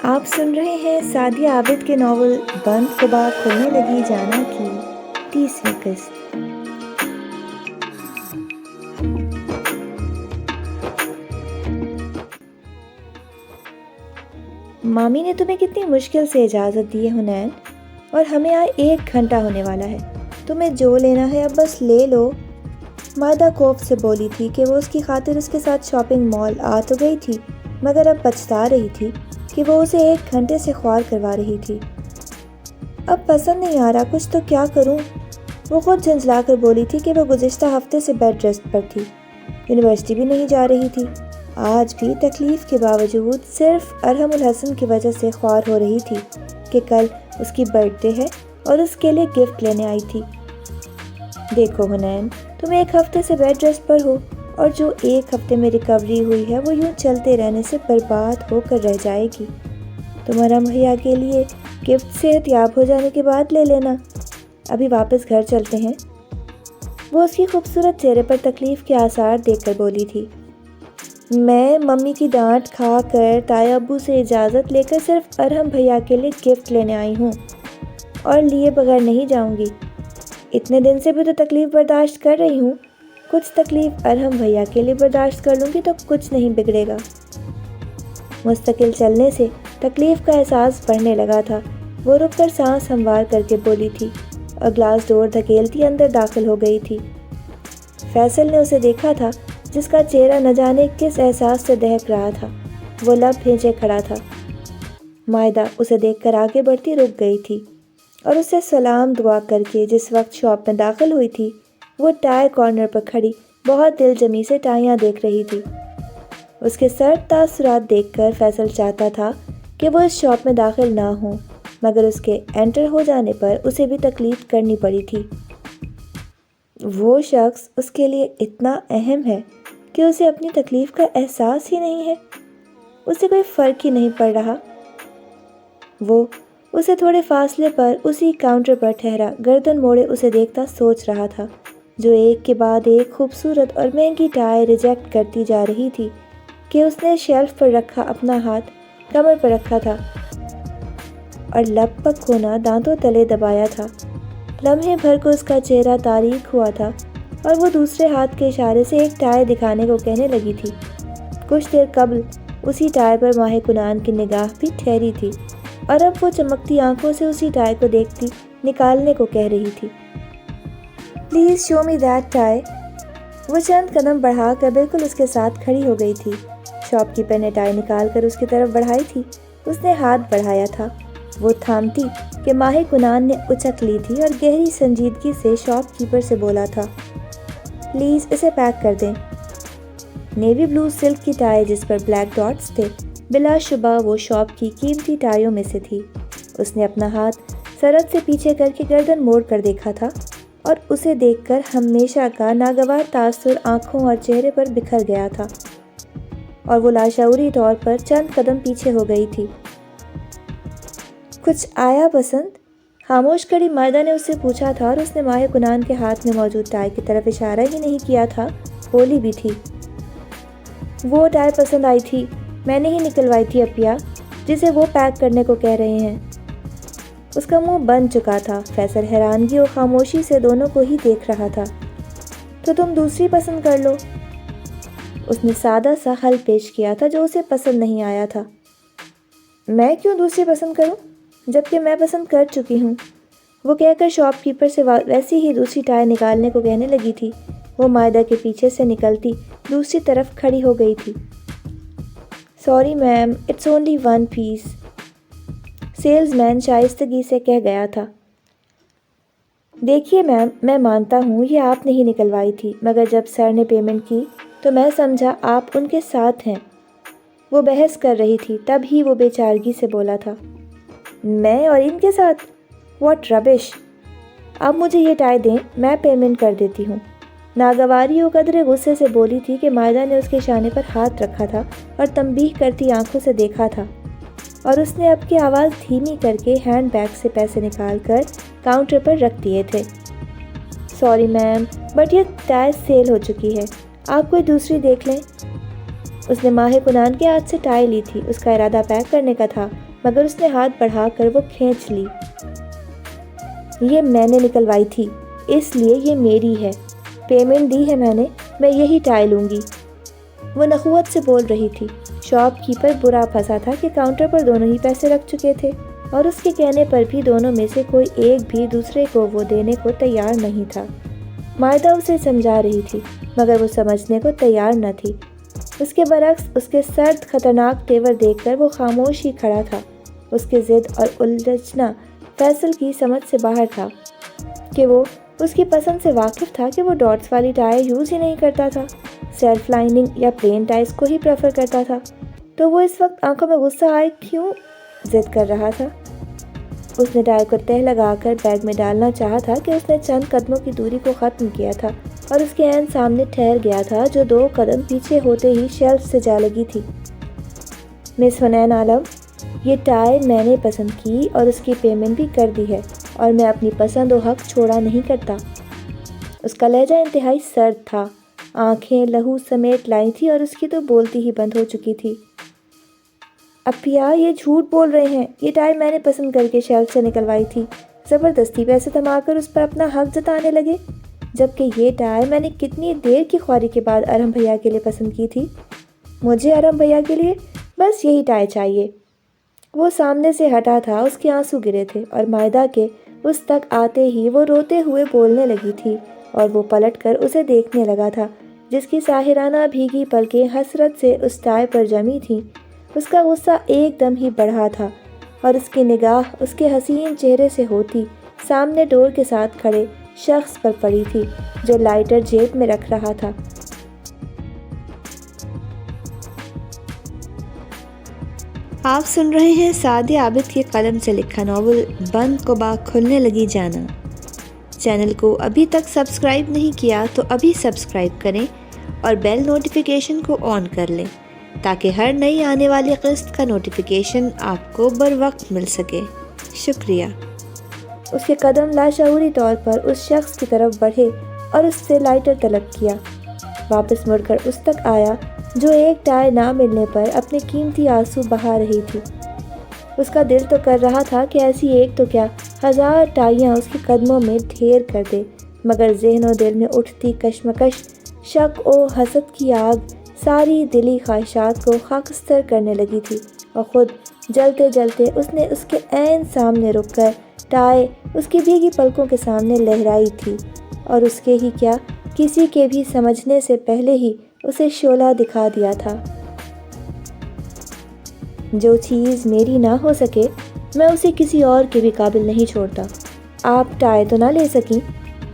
آپ سن رہے ہیں سعدیہ عابد کے ناول بند قبا کھلنے لگی جانا کی 30ویں قسط۔ مامی نے تمہیں کتنی مشکل سے اجازت دی ہے حنین، اور ہمیں آئے 1 گھنٹہ ہونے والا ہے۔ تمہیں جو لینا ہے اب بس لے لو۔ مائدہ خوف سے بولی تھی کہ وہ اس کی خاطر اس کے ساتھ شاپنگ مال آ تو گئی تھی، مگر اب پچھتا رہی تھی کہ وہ اسے 1 گھنٹے سے خوار کروا رہی تھی۔ اب پسند نہیں آ رہا کچھ تو کیا کروں؟ وہ خود جھنجھلا کر بولی تھی کہ وہ گزشتہ ہفتے سے بیڈ ریسٹ پر تھی، یونیورسٹی بھی نہیں جا رہی تھی۔ آج بھی تکلیف کے باوجود صرف ارحم الحسن کی وجہ سے خوار ہو رہی تھی کہ کل اس کی برتھ ڈے ہے اور اس کے لیے گفٹ لینے آئی تھی۔ دیکھو حنین، تم 1 ہفتے سے بیڈ ریسٹ پر ہو، اور جو 1 ہفتے میں ریکوری ہوئی ہے وہ یوں چلتے رہنے سے برباد ہو کر رہ جائے گی۔ تمہارا بھیا کے لیے گفٹ صحت یاب ہو جانے کے بعد لے لینا۔ ابھی واپس گھر چلتے ہیں۔ وہ اس کی خوبصورت چہرے پر تکلیف کے آثار دیکھ کر بولی تھی۔ میں ممی کی ڈانٹ کھا کر تایا ابو سے اجازت لے کر صرف ارحم بھیا کے لیے گفٹ لینے آئی ہوں، اور لیے بغیر نہیں جاؤں گی۔ اتنے دن سے بھی تو تکلیف برداشت کر رہی ہوں، کچھ تکلیف ارحم بھیا کے لیے برداشت کر لوں گی تو کچھ نہیں بگڑے گا۔ مستقل چلنے سے تکلیف کا احساس بڑھنے لگا تھا۔ وہ رک کر سانس ہموار کر کے بولی تھی اور گلاس ڈور دھکیلتی اندر داخل ہو گئی تھی۔ فیصل نے اسے دیکھا تھا، جس کا چہرہ نہ جانے کس احساس سے دہک رہا تھا۔ وہ لب بھیجے کھڑا تھا۔ مائدہ اسے دیکھ کر آگے بڑھتی رک گئی تھی اور اسے سلام دعا کر کے جس وقت شاپ میں داخل ہوئی تھی، وہ ٹائی کارنر پر کھڑی بہت دل جمی سے ٹائیاں دیکھ رہی تھی۔ اس کے سرد تاثرات دیکھ کر فیصل چاہتا تھا کہ وہ اس شاپ میں داخل نہ ہوں، مگر اس کے انٹر ہو جانے پر اسے بھی تکلیف کرنی پڑی تھی۔ وہ شخص اس کے لیے اتنا اہم ہے کہ اسے اپنی تکلیف کا احساس ہی نہیں ہے۔ اسے کوئی فرق ہی نہیں پڑ رہا۔ وہ اسے تھوڑے فاصلے پر اسی کاؤنٹر پر ٹھہرا گردن موڑے اسے دیکھتا سوچ رہا تھا، جو ایک کے بعد ایک خوبصورت اور مہنگی ٹائی ریجیکٹ کرتی جا رہی تھی کہ اس نے شیلف پر رکھا اپنا ہاتھ کمر پر رکھا تھا اور لب پک ہونا دانتوں تلے دبایا تھا۔ لمحے بھر کو اس کا چہرہ تاریک ہوا تھا اور وہ دوسرے ہاتھ کے اشارے سے ایک ٹائی دکھانے کو کہنے لگی تھی۔ کچھ دیر قبل اسی ٹائی پر ماہ کنعان کی نگاہ بھی ٹھہری تھی، اور اب وہ چمکتی آنکھوں سے اسی ٹائی کو دیکھتی نکالنے کو کہہ رہی تھی۔ Please show me that tie. وہ چند قدم بڑھا کر بالکل اس کے ساتھ کھڑی ہو گئی تھی۔ شاپ کیپر نے ٹائی نکال کر اس کی طرف بڑھائی تھی۔ اس نے ہاتھ بڑھایا تھا۔ وہ تھامتی کہ ماہ کنعان نے اچک لی تھی اور گہری سنجیدگی سے شاپ کیپر سے بولا تھا، پلیز اسے پیک کر دیں۔ نیوی بلو سلک کی ٹائی جس پر بلیک ڈاٹس تھے، بلا شبہ وہ شاپ کی قیمتی ٹائیوں میں سے تھی۔ اس نے اپنا ہاتھ سرحد سے پیچھے کر کے گردن موڑ کر دیکھا تھا، اور اسے دیکھ کر ہمیشہ کا ناگوار تاثر آنکھوں اور چہرے پر بکھر گیا تھا، اور وہ لاشعوری طور پر چند قدم پیچھے ہو گئی تھی۔ کچھ آیا پسند؟ خاموش کھڑی مائدہ نے اس سے پوچھا تھا، اور اس نے ماہ کنعان کے ہاتھ میں موجود ٹائی کی طرف اشارہ ہی نہیں کیا تھا، بولی بھی تھی، وہ ٹائی پسند آئی تھی، میں نے ہی نکلوائی تھی اپیا، جسے وہ پیک کرنے کو کہہ رہے ہیں۔ اس کا منہ بند چکا تھا۔ فیصل حیرانگی اور خاموشی سے دونوں کو ہی دیکھ رہا تھا۔ تو تم دوسری پسند کر لو۔ اس نے سادہ سا حل پیش کیا تھا جو اسے پسند نہیں آیا تھا۔ میں کیوں دوسری پسند کروں جبکہ میں پسند کر چکی ہوں؟ وہ کہہ کر شاپ کیپر سے ویسی ہی دوسری ٹائی نکالنے کو کہنے لگی تھی۔ وہ مائدہ کے پیچھے سے نکلتی دوسری طرف کھڑی ہو گئی تھی۔ Sorry ma'am, it's only 1 piece, salesman شائستگی سے کہہ گیا تھا۔ دیکھیے میم، میں مانتا ہوں یہ آپ نے ہی نکلوائی تھی، مگر جب سر نے پیمنٹ کی تو میں سمجھا آپ ان کے ساتھ ہیں۔ وہ بحث کر رہی تھی، تب ہی وہ بے چارگی سے بولا تھا، میں اور ان کے ساتھ؟ واٹ ربش! اب مجھے یہ ٹائی دیں، میں پیمنٹ کر دیتی ہوں۔ ناگواری و قدرے غصے سے بولی تھی کہ مائدہ نے اس کے شانے پر ہاتھ رکھا تھا اور تنبیہ کرتی آنکھوں سے دیکھا تھا، اور اس نے اب کی آواز دھیمی کر کے ہینڈ بیگ سے پیسے نکال کر کاؤنٹر پر رکھ دیے تھے۔ سوری میم، بٹ یہ ٹائی سیل ہو چکی ہے، آپ کوئی دوسری دیکھ لیں۔ اس نے ماہ کنعان کے ہاتھ سے ٹائی لی تھی۔ اس کا ارادہ پیک کرنے کا تھا، مگر اس نے ہاتھ بڑھا کر وہ کھینچ لی۔ یہ میں نے نکلوائی تھی، اس لیے یہ میری ہے، پیمنٹ دی ہے میں یہی ٹائی لوں گی۔ وہ نخوت سے بول رہی تھی۔ شاپ کیپر برا پھنسا تھا کہ کاؤنٹر پر دونوں ہی پیسے رکھ چکے تھے اور اس کے کہنے پر بھی دونوں میں سے کوئی ایک بھی دوسرے کو وہ دینے کو تیار نہیں تھا۔ مائدہ اسے سمجھا رہی تھی مگر وہ سمجھنے کو تیار نہ تھی۔ اس کے برعکس اس کے سرد خطرناک تیور دیکھ کر وہ خاموش ہی کھڑا تھا۔ اس کی ضد اور الجھنا فیصل کی سمجھ سے باہر تھا کہ وہ اس کی پسند سے واقف تھا کہ وہ ڈاٹس والی ٹائی یوز ہی نہیں کرتا تھا، سیلف لائننگ یا پلین ٹائز کو ہی پریفر کرتا تھا۔ تو وہ اس وقت آنکھوں میں غصہ آئے کیوں ضد کر رہا تھا؟ اس نے ٹائی کو تہ لگا کر بیگ میں ڈالنا چاہا تھا کہ اس نے چند قدموں کی دوری کو ختم کیا تھا اور اس کے عین سامنے ٹھہر گیا تھا جو 2 قدم پیچھے ہوتے ہی شیلف سے جا لگی تھی۔ مس حنین عالم، یہ ٹائی میں نے پسند کی اور اس کی پیمنٹ بھی کر دی ہے اور میں اپنی پسند و حق چھوڑا نہیں کرتا۔ اس کا لہجہ انتہائی سرد تھا، آنکھیں لہو سمیٹ لائی تھی اور اس کی تو بولتی ہی بند ہو چکی تھی۔ اپیا یہ جھوٹ بول رہے ہیں، یہ ٹائی میں نے پسند کر کے شیلف سے نکلوائی تھی، زبردستی پیسے تھما کر اس پر اپنا حق جتانے لگے، جبکہ یہ ٹائی میں نے کتنی دیر کی خواری کے بعد ارحم بھیا کے لیے پسند کی تھی۔ مجھے ارحم بھیا کے لیے بس یہی ٹائی چاہیے۔ وہ سامنے سے ہٹا تھا، اس کے آنسو گرے تھے اور مائدہ کے اس تک آتے ہی وہ روتے ہوئے بولنے لگی تھی اور وہ پلٹ کر اسے دیکھنے لگا تھا جس کی ساحرانہ بھیگی پلکیں حسرت سے اس ٹائی پر جمی تھیں۔ اس کا غصہ ایک دم ہی بڑھا تھا اور اس کی نگاہ اس کے حسین چہرے سے ہوتی سامنے ڈور کے ساتھ کھڑے شخص پر پڑی تھی جو لائٹر جیب میں رکھ رہا تھا۔ آپ سن رہے ہیں سعدیہ عابد کے قلم سے لکھا ناول بند قبا کھلنے لگی جانا۔ چینل کو ابھی تک سبسکرائب نہیں کیا تو ابھی سبسکرائب کریں اور بیل نوٹیفیکیشن کو آن کر لیں تاکہ ہر نئی آنے والی قسط کا نوٹیفیکیشن آپ کو بر وقت مل سکے۔ شکریہ۔ اس کے قدم لاشعوری طور پر اس شخص کی طرف بڑھے اور اس سے لائٹر طلب کیا۔ واپس مڑ کر اس تک آیا جو ایک ٹائی نہ ملنے پر اپنے قیمتی آنسو بہا رہی تھی۔ اس کا دل تو کر رہا تھا کہ ایسی ایک تو کیا 1000 ٹائیاں اس کے قدموں میں ڈھیر کر دے، مگر ذہن و دل میں اٹھتی کشمکش، شک و حسد کی آگ ساری دلی خواہشات کو خاکستر کرنے لگی تھی اور خود جلتے جلتے اس نے اس کے عین سامنے رک کر ٹائی اس کی بھیگی پلکوں کے سامنے لہرائی تھی اور اس کے ہی کیا کسی کے بھی سمجھنے سے پہلے ہی اسے شعلہ دکھا دیا تھا۔ جو چیز میری نہ ہو سکے میں اسے کسی اور کے بھی قابل نہیں چھوڑتا۔ آپ ٹائی تو نہ لے سکیں،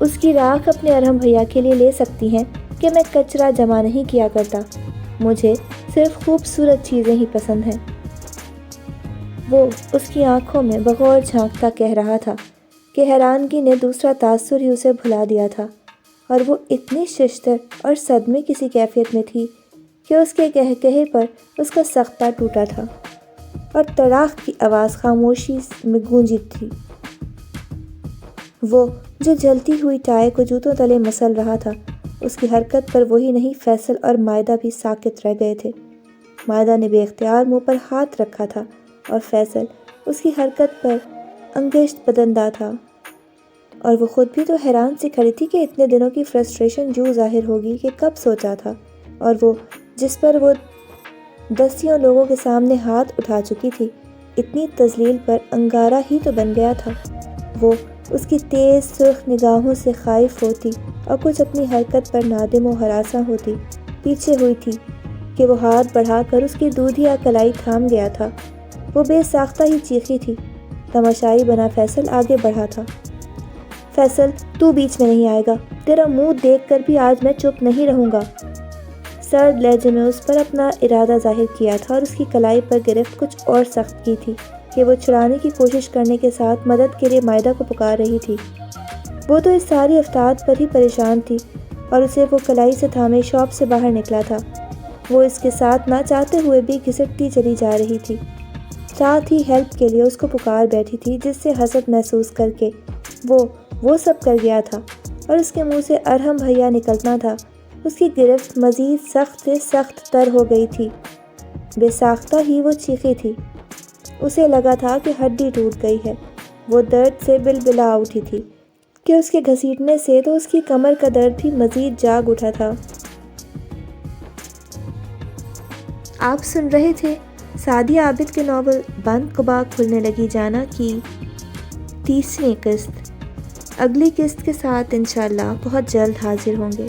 اس کی راکھ اپنے ارحم بھیا کے لیے لے سکتی ہیں کہ میں کچرا جمع نہیں کیا کرتا، مجھے صرف خوبصورت چیزیں ہی پسند ہیں۔ وہ اس کی آنکھوں میں بغور جھانکتا کہہ رہا تھا کہ حیرانگی نے دوسرا تاثر ہی اسے بھلا دیا تھا اور وہ اتنی ششدر اور صدمے کسی کیفیت میں تھی کہ اس کے کہے پر اس کا سختہ ٹوٹا تھا اور تڑاخ کی آواز خاموشی میں گونجی تھی۔ وہ جو جلتی ہوئی ٹائی کو جوتوں تلے مسل رہا تھا، اس کی حرکت پر وہی نہیں فیصل اور مائدہ بھی ساکت رہ گئے تھے۔ مائدہ نے بے اختیار منہ پر ہاتھ رکھا تھا اور فیصل اس کی حرکت پر انگشت بدندہ تھا، اور وہ خود بھی تو حیران سی کھڑی تھی کہ اتنے دنوں کی فرسٹریشن جو ظاہر ہوگی کہ کب سوچا تھا، اور وہ جس پر وہ دسیوں لوگوں کے سامنے ہاتھ اٹھا چکی تھی، اتنی تذلیل پر انگارہ ہی تو بن گیا تھا۔ وہ اس کی تیز سرخ نگاہوں سے خائف ہوتی اور کچھ اپنی حرکت پر نادم و ہراساں ہوتی پیچھے ہوئی تھی کہ وہ ہاتھ بڑھا کر اس کی دودھیا کلائی تھام گیا تھا۔ وہ بے ساختہ ہی چیخی تھی۔ تماشائی بنا فیصل آگے بڑھا تھا۔ فیصل تو بیچ میں نہیں آئے گا، تیرا منہ دیکھ کر بھی آج میں چپ نہیں رہوں گا۔ سرد لہجے میں اس پر اپنا ارادہ ظاہر کیا تھا اور اس کی کلائی پر گرفت کچھ اور سخت کی تھی کہ وہ چھڑانے کی کوشش کرنے کے ساتھ مدد کے لیے مائدہ کو پکار رہی تھی۔ وہ تو اس ساری افتاد پر ہی پریشان تھی اور اسے وہ کلائی سے تھامے شاپ سے باہر نکلا تھا۔ وہ اس کے ساتھ نہ چاہتے ہوئے بھی گھسٹتی چلی جا رہی تھی، ساتھ ہی ہیلپ کے لیے اس کو پکار بیٹھی تھی، جس سے حسد محسوس کر کے وہ سب کر گیا تھا اور اس کے منہ سے ارحم بھیا نکلنا تھا۔ اس کی گرفت مزید سخت سے سخت تر ہو گئی تھی۔ بے ساختہ ہی وہ چیخی تھی، اسے لگا تھا کہ ہڈی ٹوٹ گئی ہے۔ وہ درد سے بلبلا اٹھی تھی کہ اس کے گھسیٹنے سے تو اس کی کمر کا درد بھی مزید جاگ اٹھا تھا۔ آپ سن رہے تھے سعدیہ عابد کے ناول بند قبا کھلنے لگی جانا کی 30ویں قسط۔ اگلی قسط کے ساتھ انشاءاللہ بہت جلد حاضر ہوں گے۔